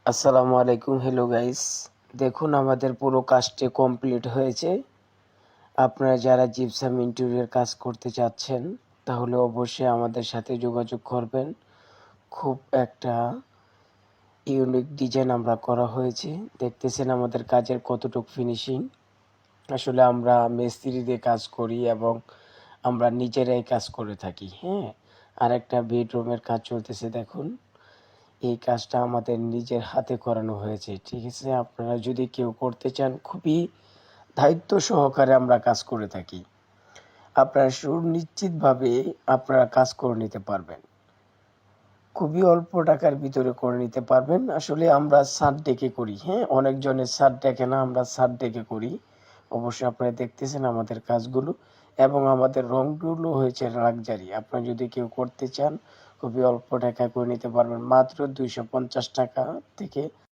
আসসালামু আলাইকুম। Hello guys, দেখুন আমাদের পুরো কাজটি কমপ্লিট হয়েছে। আপনারা যারা জিপসাম ইন্টেরিয়র কাজ করতে চাচ্ছেন তাহলে অবশ্যই আমাদের সাথে যোগাযোগ করবেন। খুব একটা ইউনিক ডিজাইন আমরা করা হয়েছে। দেখতেছেন আমাদের কাজের কতটুক ফিনিশিং। আসলে আমরা মিস্ত্রি দিয়ে কাজ করি এবং আমরা নিজেরাই কাজ করে থাকি। আর একটা বেডরুমের কাজ চলতেছে দেখুন। এই কাজটা আমাদের নিজের হাতে করানো হয়েছে, ঠিক আছে? আপনারা যদি কেউ করতে চান, খুবই দায়িত্ব সহকারে আমরা কাজ করে থাকি। আপনারা সুনিশ্চিতভাবে আপনারা কাজ করে নিতে পারবেন, খুবই অল্প টাকার ভিতরে করে নিতে পারবেন। আসলে আমরা ছাদ ডেকে করি, অনেকজনের ছাদ ডেকে না, আমরা ছাদ ডেকে করি। অবশ্যই আপনারা দেখতেছেন আমাদের কাজগুলো এবং আমাদের রংগুলো হয়েছে লাক্সারি। আপনারা যদি কেউ করতে চান খুবই অল্প টাকায় করে নিতে পারবেন, মাত্র 250 টাকা থেকে